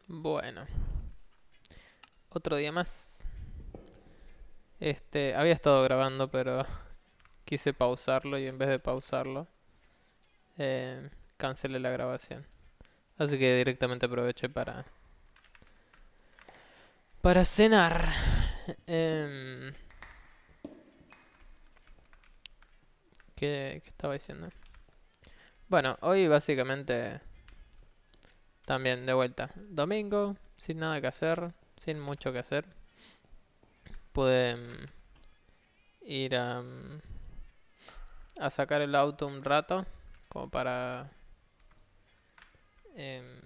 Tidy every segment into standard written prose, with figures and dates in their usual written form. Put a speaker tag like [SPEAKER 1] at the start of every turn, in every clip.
[SPEAKER 1] Bueno, otro día más. Había estado grabando, pero quise pausarlo y en vez de pausarlo, cancelé la grabación. Así que directamente aproveché para cenar. Em, ¿qué estaba diciendo? Bueno, hoy básicamente también de vuelta. Domingo, sin nada que hacer, sin mucho que hacer. Pude ir a sacar el auto un rato, como em,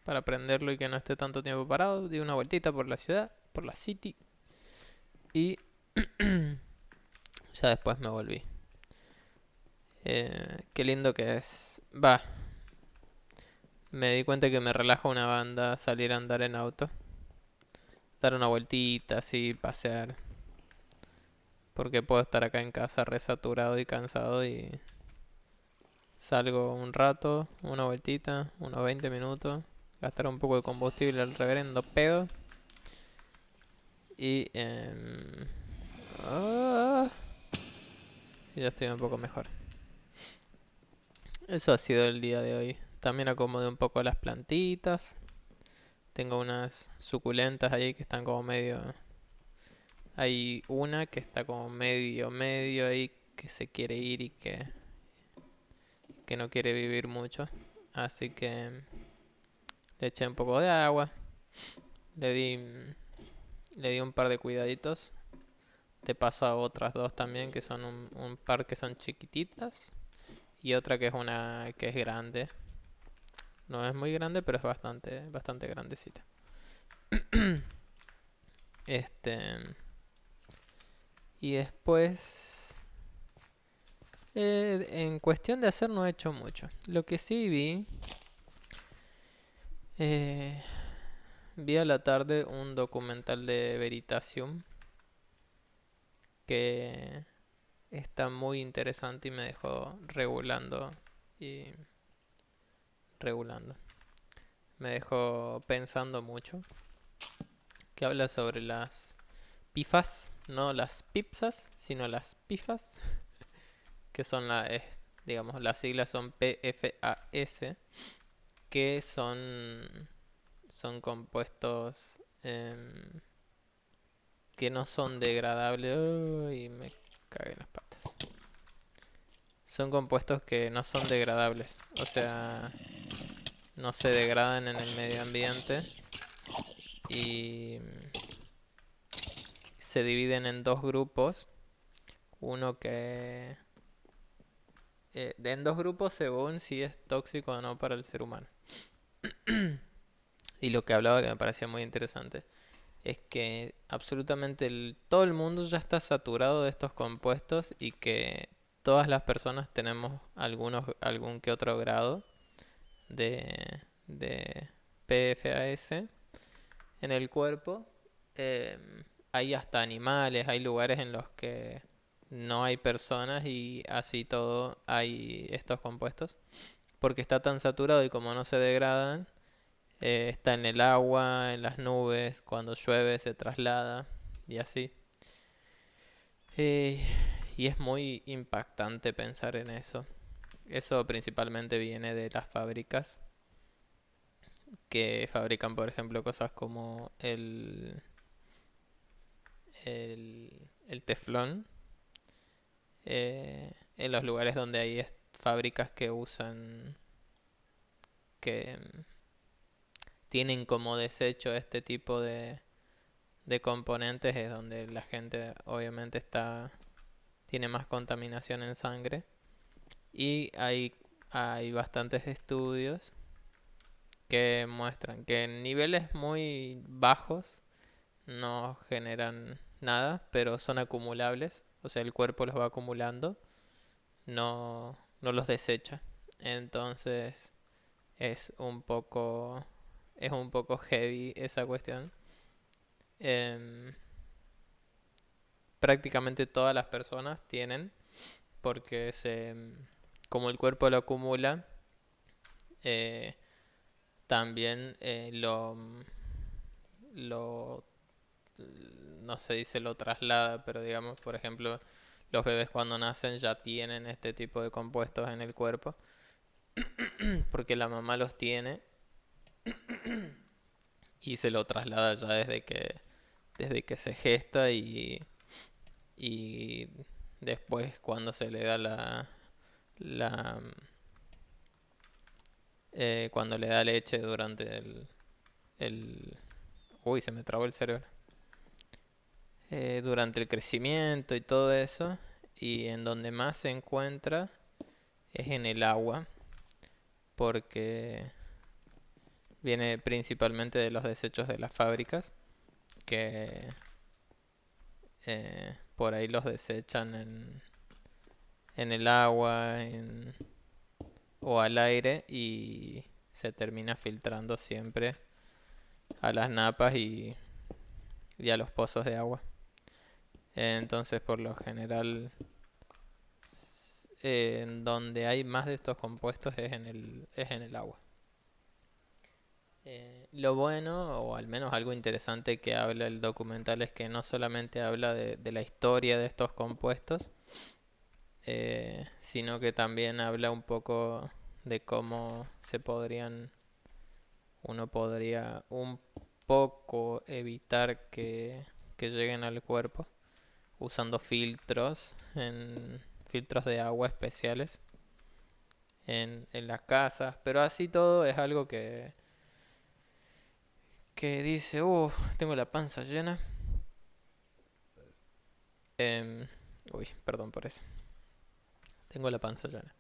[SPEAKER 1] para prenderlo y que no esté tanto tiempo parado. Di una vueltita por la ciudad, por la city, y ya después me volví. Qué lindo que es. Va, me di cuenta que me relaja una banda salir a andar en auto, dar una vueltita, así, pasear. Porque puedo estar acá en casa resaturado y cansado y salgo un rato, una vueltita, unos 20 minutos, gastar un poco de combustible al reverendo pedo y ah, y ya estoy un poco mejor. Eso ha sido el día de hoy. También acomodé un poco las plantitas. Tengo unas suculentas ahí que están como medio. Hay una que está como medio ahí que se quiere ir y que no quiere vivir mucho. Así que le eché un poco de agua. Le di, le di un par de cuidaditos. Te paso a otras dos también que son un par que son chiquititas. Y otra que es una que es grande. No es muy grande, pero es bastante grandecita. Este. Y después. En cuestión de hacer no he hecho mucho. Lo que sí vi. eh, Vi a la tarde un documental de Veritasium. Que está muy interesante y me dejó regulando. Y regulando. Me dejó pensando mucho. Que habla sobre las pifas. No las pipsas, sino las pifas. Que son digamos, las siglas son PFAS, que son compuestos que no son degradables. Uy, me cagué en las patas. Son compuestos que no son degradables, o sea, no se degradan en el medio ambiente y se dividen en dos grupos. Uno que... en dos grupos según si es tóxico o no para el ser humano. Y lo que hablaba que me parecía muy interesante es que absolutamente todo el mundo ya está saturado de estos compuestos y que todas las personas tenemos algún que otro grado de PFAS en el cuerpo. Eh, Hay hasta animales, hay lugares en los que no hay personas y así todo hay estos compuestos. Porque está tan saturado y como no se degradan, está en el agua, en las nubes, cuando llueve se traslada y así. Eh, y es muy impactante pensar en eso. Eso principalmente viene de las fábricas que fabrican, por ejemplo, cosas como el teflón. En los lugares donde hay fábricas que usan, que tienen como desecho este tipo de componentes, es donde la gente obviamente tiene más contaminación en sangre. Y hay bastantes estudios que muestran que en niveles muy bajos no generan nada, pero son acumulables. O sea, el cuerpo los va acumulando, no los desecha. Entonces es un poco, es un poco heavy esa cuestión. Em, Prácticamente todas las personas tienen, porque como el cuerpo lo acumula, eh, también lo, no se dice lo traslada, pero digamos, por ejemplo, los bebés cuando nacen ya tienen este tipo de compuestos en el cuerpo, porque la mamá los tiene y se lo traslada ya desde que se gesta y después cuando se le da la cuando le da leche durante el uy, se me trabó el cerebro. Durante el crecimiento y todo eso, y en donde más se encuentra es en el agua, porque viene principalmente de los desechos de las fábricas, que por ahí los desechan en el agua o al aire y se termina filtrando siempre a las napas y a los pozos de agua. Entonces, por lo general, en donde hay más de estos compuestos es en el agua. Lo bueno, o al menos algo interesante que habla el documental, es que no solamente habla de la historia de estos compuestos, sino que también habla un poco de cómo uno podría un poco evitar que lleguen al cuerpo usando filtros de agua especiales en las casas, pero así todo es algo que dice, tengo la panza llena. Em, Uy, perdón por eso. Tengo la panza llena.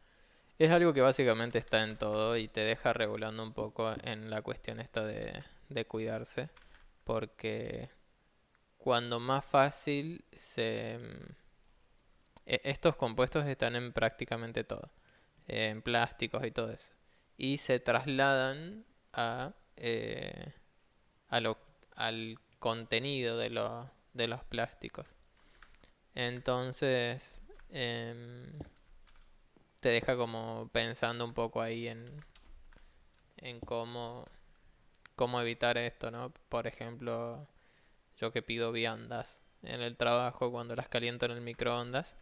[SPEAKER 1] Es algo que básicamente está en todo y te deja regulando un poco en la cuestión esta de cuidarse, porque cuando más fácil estos compuestos están en prácticamente todo, en plásticos y todo eso, y se trasladan a lo, al contenido de los plásticos. Entonces, te deja como pensando un poco ahí en cómo evitar esto, ¿no? Por ejemplo, yo que pido viandas en el trabajo, cuando las caliento en el microondas,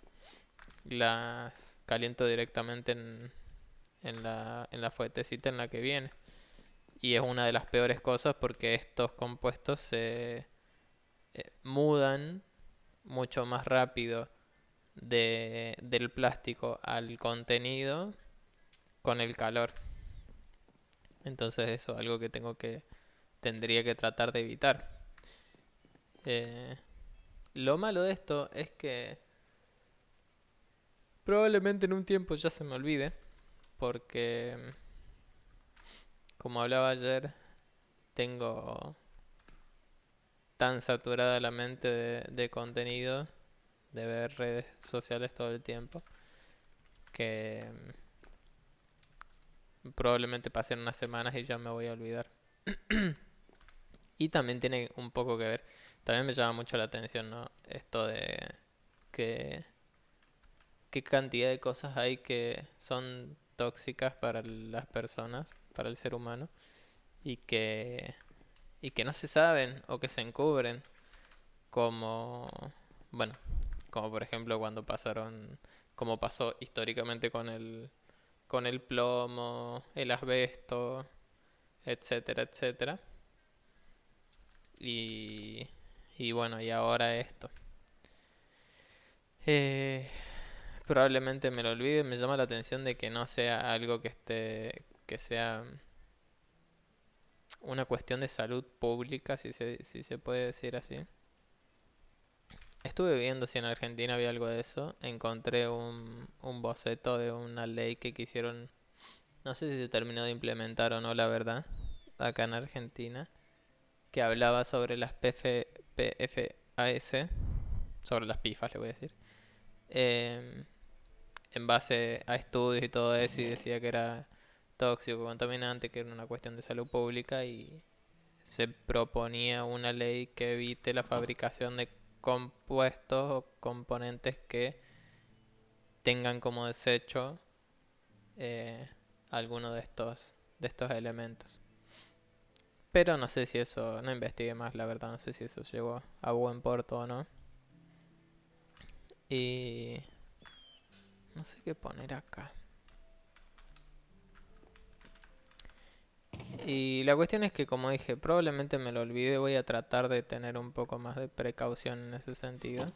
[SPEAKER 1] las caliento directamente en la fuentecita en la que viene. Y es una de las peores cosas porque estos compuestos se mudan mucho más rápido del plástico al contenido con el calor. Entonces eso es algo que tendría que tratar de evitar. Eh, lo malo de esto es que probablemente en un tiempo ya se me olvide, porque como hablaba ayer, tengo tan saturada la mente de contenido, de ver redes sociales todo el tiempo, que probablemente pasen unas semanas y ya me voy a olvidar. Y también tiene un poco que ver, también me llama mucho la atención, ¿no? Esto de que qué cantidad de cosas hay que son tóxicas para las personas, para el ser humano, y que no se saben o que se encubren, como, bueno, como por ejemplo como pasó históricamente con el plomo, el asbesto, etcétera, etcétera. Y, y bueno, y ahora esto. Eh, Probablemente me lo olvide, me llama la atención de que no sea algo que sea una cuestión de salud pública, si se puede decir así. Estuve viendo si en Argentina había algo de eso. Encontré un boceto de una ley que quisieron, no sé si se terminó de implementar o no, la verdad, acá en Argentina, que hablaba sobre las PFAS, sobre las PIFAS le voy a decir, eh, en base a estudios y todo eso, y decía que era tóxico, contaminante, que era una cuestión de salud pública, y se proponía una ley que evite la fabricación de compuestos o componentes que tengan como desecho eh, alguno de estos elementos. Pero no sé si eso, no investigué más, la verdad, no sé si eso llegó a buen puerto o no. Y no sé qué poner acá. Y la cuestión es que, como dije, probablemente me lo olvide. Voy a tratar de tener un poco más de precaución en ese sentido.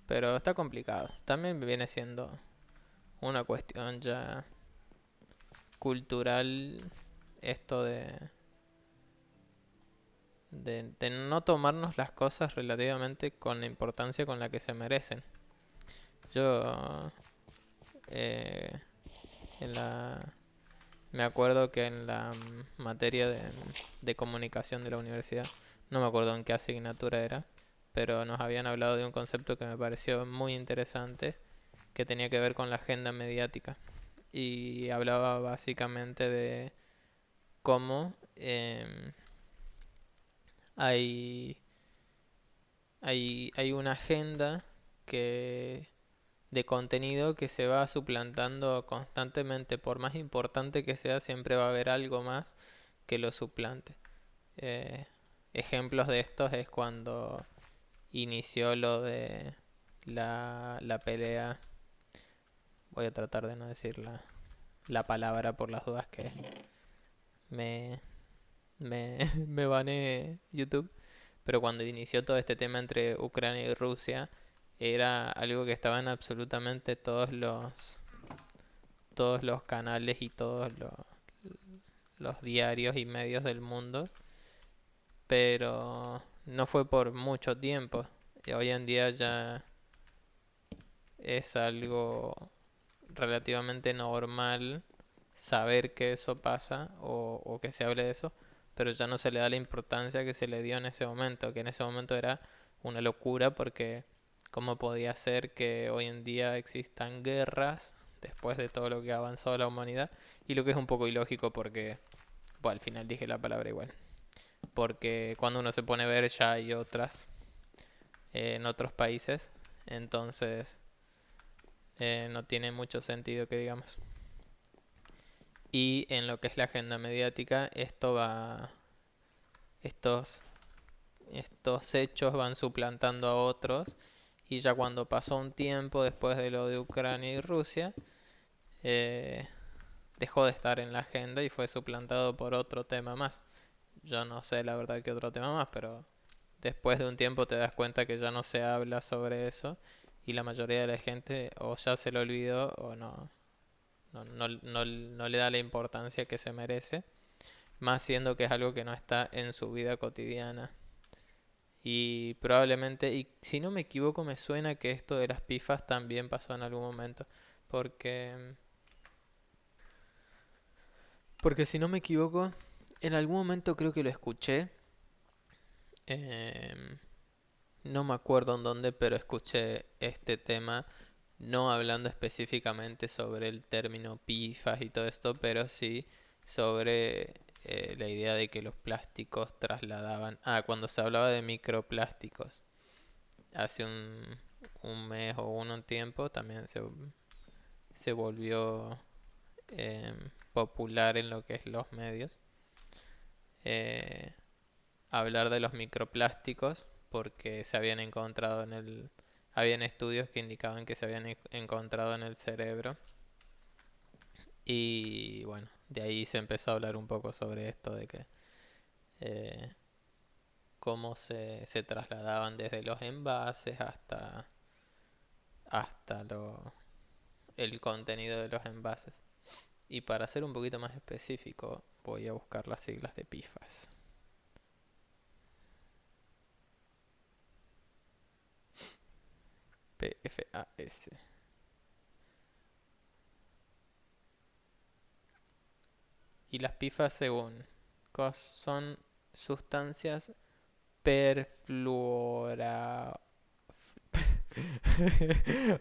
[SPEAKER 1] Pero está complicado. También viene siendo una cuestión ya cultural esto de no tomarnos las cosas relativamente con la importancia con la que se merecen. Yo eh, en la me acuerdo que en la materia de comunicación de la universidad, no me acuerdo en qué asignatura era, pero nos habían hablado de un concepto que me pareció muy interesante, que tenía que ver con la agenda mediática. Y hablaba básicamente de cómo hay, hay una agenda que de contenido que se va suplantando constantemente. Por más importante que sea, siempre va a haber algo más que lo suplante. Eh, Ejemplos de estos es cuando inició lo de la pelea. Voy a tratar de no decir la palabra por las dudas que me, me bané YouTube. Pero cuando inició todo este tema entre Ucrania y Rusia, era algo que estaba en absolutamente todos los canales y todos los diarios y medios del mundo, pero no fue por mucho tiempo. Y hoy en día ya es algo relativamente normal saber que eso pasa o que se hable de eso, pero ya no se le da la importancia que se le dio en ese momento, que en ese momento era una locura porque cómo podía ser que hoy en día existan guerras después de todo lo que ha avanzado la humanidad, y lo que es un poco ilógico porque, bueno, al final dije la palabra igual, porque cuando uno se pone a ver ya hay otras en otros países, entonces no tiene mucho sentido que digamos. Y en lo que es la agenda mediática, estos, estos hechos van suplantando a otros, y ya cuando pasó un tiempo después de lo de Ucrania y Rusia, eh, dejó de estar en la agenda y fue suplantado por otro tema más. Yo no sé la verdad que otro tema más, pero después de un tiempo te das cuenta que ya no se habla sobre eso, y la mayoría de la gente o ya se lo olvidó o no le da la importancia que se merece, más siendo que es algo que no está en su vida cotidiana. Y probablemente, y si no me equivoco, me suena que esto de las pifas también pasó en algún momento, porque porque si no me equivoco, en algún momento creo que lo escuché. em, no me acuerdo en dónde, pero escuché este tema, no hablando específicamente sobre el término pifas y todo esto, pero sí sobre la idea de que los plásticos trasladaban... Ah, cuando se hablaba de microplásticos, hace un mes o un tiempo, también se volvió popular en lo que es los medios. Eh, Hablar de los microplásticos porque se habían encontrado habían estudios que indicaban que se habían encontrado en el cerebro, y bueno, de ahí se empezó a hablar un poco sobre esto de que eh, cómo se trasladaban desde los envases hasta el contenido de los envases. Y para ser un poquito más específico, voy a buscar las siglas de PFAS. PFAS. Y las PFAS, según son sustancias perfluora...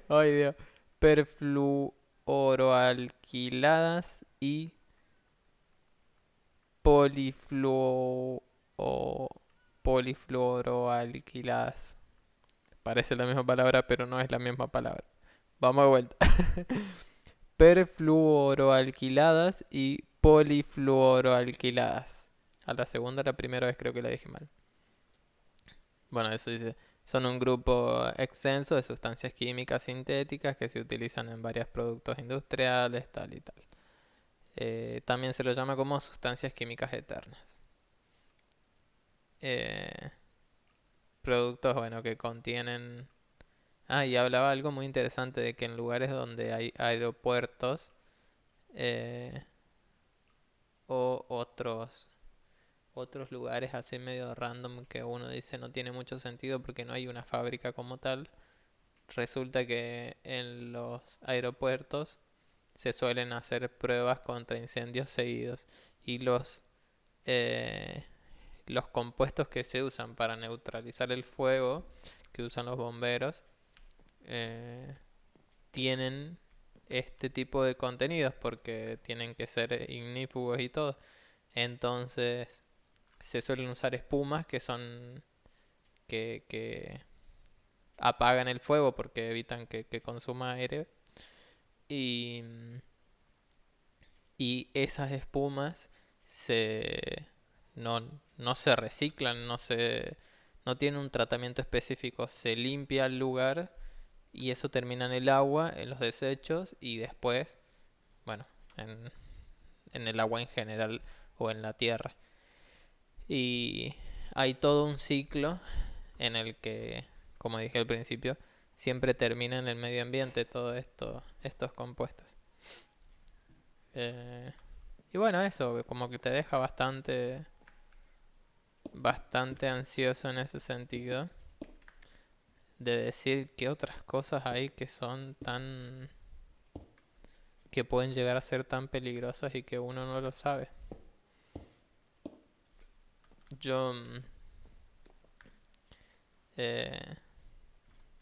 [SPEAKER 1] Ay, Dios. Perfluoroalquiladas y polifluo... o polifluoroalquiladas. Parece la misma palabra, pero no es la misma palabra. Vamos de vuelta. Perfluoroalquiladas y polifluoroalquiladas. A la segunda, la primera vez creo que la dije mal. Bueno, eso dice, son un grupo extenso de sustancias químicas sintéticas que se utilizan en varios productos industriales, tal y tal. También se lo llama como sustancias químicas eternas. Eh, Productos, bueno, que contienen... Ah, y hablaba algo muy interesante de que en lugares donde hay aeropuertos eh, o otros lugares así medio random que uno dice no tiene mucho sentido porque no hay una fábrica como tal, resulta que en los aeropuertos se suelen hacer pruebas contra incendios seguidos y eh, los compuestos que se usan para neutralizar el fuego que usan los bomberos eh, tienen este tipo de contenidos porque tienen que ser ignífugos y todo. Entonces se suelen usar espumas que son que apagan el fuego porque evitan que consuma aire y, y esas espumas se no, no se reciclan, no tienen un tratamiento específico, se limpia el lugar y eso termina en el agua, en los desechos y después, bueno, en, en el agua en general o en la tierra. Y hay todo un ciclo en el que, como dije al principio, siempre termina en el medio ambiente todo esto, estos compuestos. Eh, y bueno, eso como que te deja bastante ansioso en ese sentido de decir qué otras cosas hay que son tan que pueden llegar a ser tan peligrosas y que uno no lo sabe. Yo eh,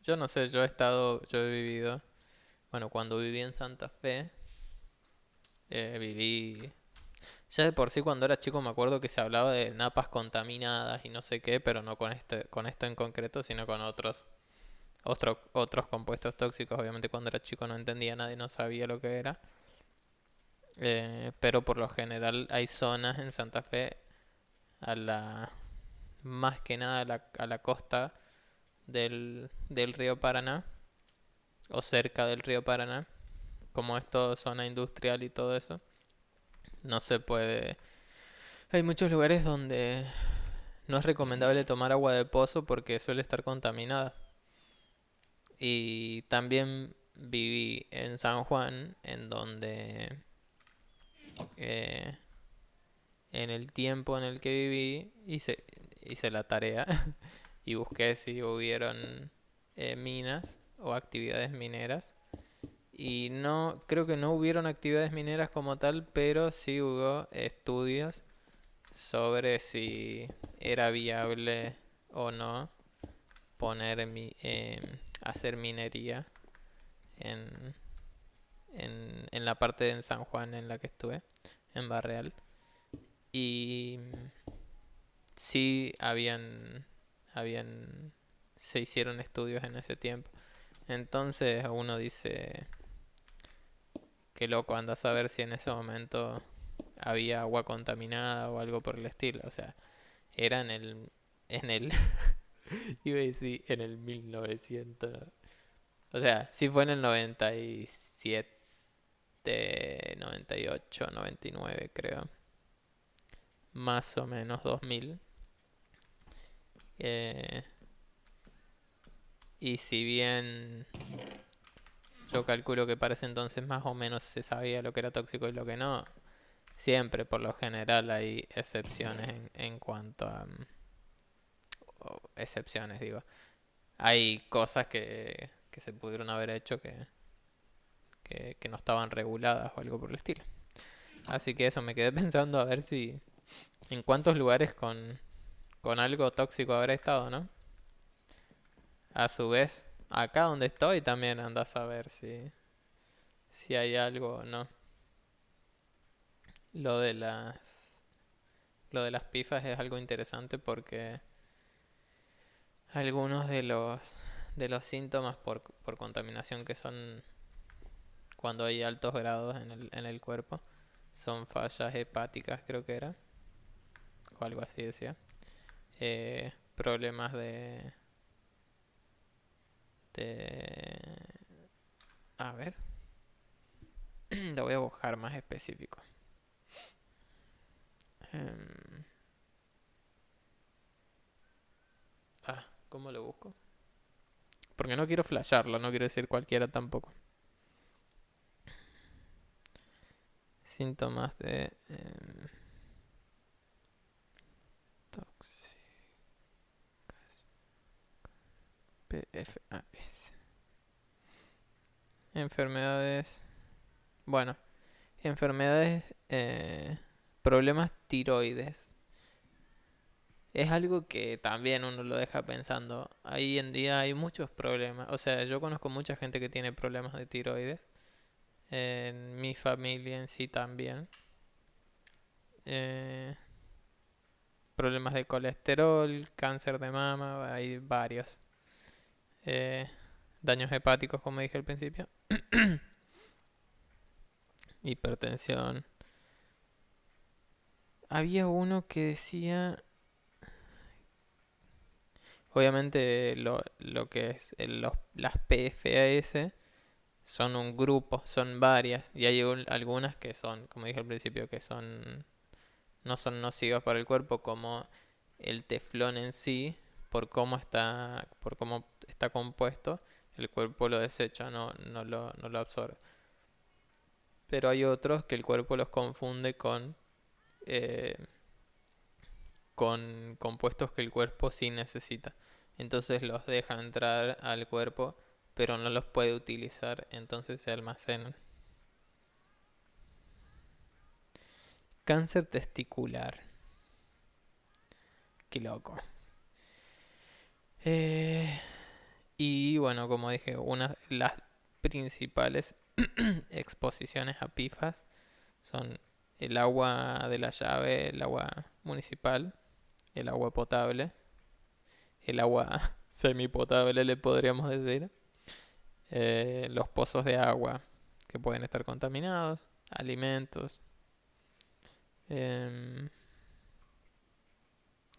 [SPEAKER 1] yo no sé, yo he vivido, bueno, cuando viví en Santa Fe, viví. Ya de por sí cuando era chico me acuerdo que se hablaba de napas contaminadas y no sé qué, pero no con esto en concreto, sino con otros compuestos tóxicos. Obviamente cuando era chico no entendía nada y no sabía lo que era. Pero por lo general hay zonas en Santa Fe, a la, más que nada a la costa del río Paraná, o cerca del río Paraná, como es todo zona industrial y todo eso, no se puede. Hay muchos lugares donde no es recomendable tomar agua de pozo porque suele estar contaminada. Y también viví en San Juan, en donde eh, en el tiempo en el que viví hice la tarea y busqué si hubieron minas o actividades mineras. Y no, creo que no hubieron actividades mineras como tal, pero sí hubo estudios sobre si era viable o no hacer minería en, en la parte de San Juan en la que estuve, en Barreal. Y sí habían, se hicieron estudios en ese tiempo. Entonces uno dice, qué loco, anda a saber si en ese momento había agua contaminada o algo por el estilo. O sea, era en el, iba a decir en el 1900. O sea, sí fue en el 97, 98, 99 creo. Más o menos 2000. Eh, y si bien yo calculo que para ese entonces más o menos se sabía lo que era tóxico y lo que no, siempre por lo general hay excepciones en cuanto a... excepciones digo. Hay cosas que se pudieron haber hecho que no estaban reguladas o algo por el estilo. Así que eso, me quedé pensando a ver si en cuántos lugares con algo tóxico habrá estado, ¿no? A su vez, acá donde estoy también andas a ver si hay algo o no. Lo de lo de las pifas es algo interesante porque algunos de los síntomas por contaminación que son cuando hay altos grados en el cuerpo son fallas hepáticas, creo que era, o algo así decía. Problemas de... A ver, lo voy a buscar más específico. Em, ¿Cómo lo busco? Porque no quiero flashearlo, no quiero decir cualquiera tampoco. Síntomas de tóxicas PFAS. Enfermedades. Bueno, enfermedades. Problemas tiroides. Es algo que también uno lo deja pensando. Hoy en día hay muchos problemas. O sea, yo conozco mucha gente que tiene problemas de tiroides. En mi familia en sí también. Eh, Problemas de colesterol, cáncer de mama, hay varios. Eh, Daños hepáticos, como dije al principio. Hipertensión. Había uno que decía, obviamente lo que es las PFAS son un grupo, son varias, y hay algunas que son, como dije al principio, que son no son nocivas para el cuerpo, como el teflón en sí, por cómo está compuesto, el cuerpo lo desecha, no lo absorbe. Pero hay otros que el cuerpo los confunde eh, con compuestos que el cuerpo sí necesita. Entonces los deja entrar al cuerpo, pero no los puede utilizar, entonces se almacenan. Cáncer testicular. Qué loco. Eh, y bueno, como dije, las principales exposiciones a PFAS son el agua de la llave, el agua municipal, el agua potable, el agua semipotable le podríamos decir, los pozos de agua que pueden estar contaminados, alimentos, em,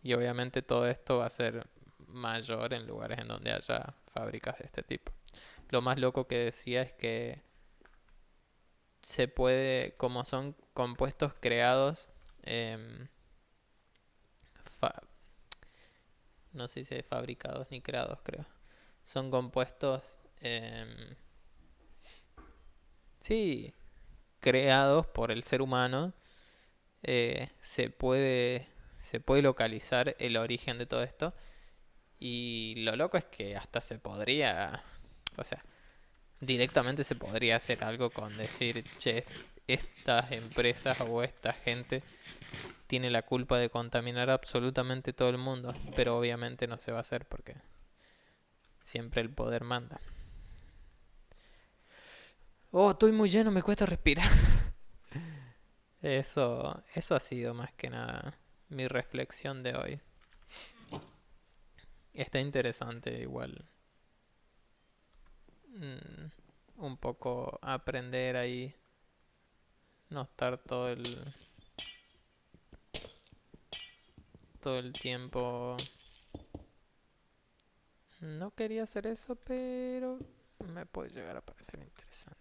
[SPEAKER 1] y obviamente todo esto va a ser mayor en lugares en donde haya fábricas de este tipo. Lo más loco que decía es que se puede, como son compuestos creados, em, fa- no sé si fabricados ni creados, creo. Son compuestos, sí, creados por el ser humano. Se puede localizar el origen de todo esto. Y lo loco es que hasta se podría, o sea, directamente se podría hacer algo con decir, che, estas empresas o esta gente tiene la culpa de contaminar absolutamente todo el mundo, pero obviamente no se va a hacer porque siempre el poder manda. Oh, estoy muy lleno, me cuesta respirar. Eso ha sido más que nada mi reflexión de hoy. Está interesante igual, mm, un poco aprender ahí, no estar todo el tiempo. No quería hacer eso, pero me puede llegar a parecer interesante.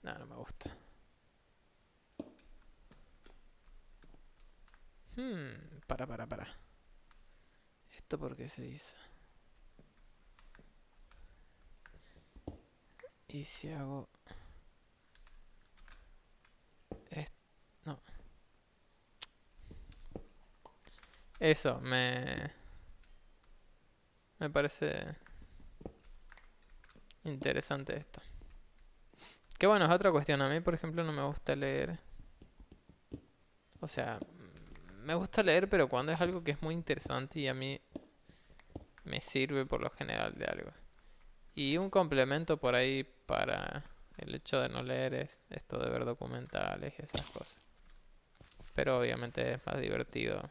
[SPEAKER 1] No, no me gusta. Para. ¿Esto por qué se hizo? ¿Y si hago esto? No. Eso, me parece interesante esto. Que bueno, es otra cuestión. A mí, por ejemplo, no me gusta leer. O sea, me gusta leer, pero cuando es algo que es muy interesante y a mí me sirve por lo general de algo. Y un complemento por ahí para el hecho de no leer es esto de ver documentales y esas cosas. Pero obviamente es más divertido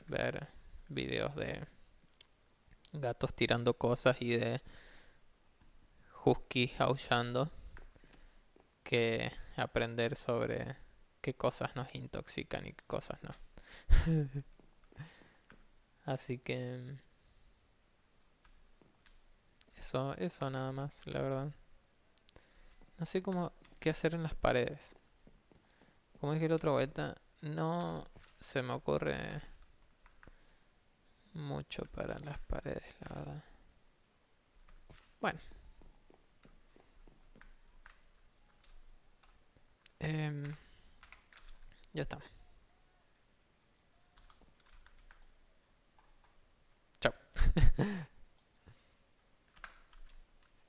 [SPEAKER 1] ver videos de gatos tirando cosas y de huskies aullando que aprender sobre qué cosas nos intoxican y qué cosas no. Así que eso nada más, la verdad. No sé qué hacer en las paredes. Como dije la otra vuelta, no se me ocurre mucho para las paredes, la verdad. Bueno, em, ya está. Chao.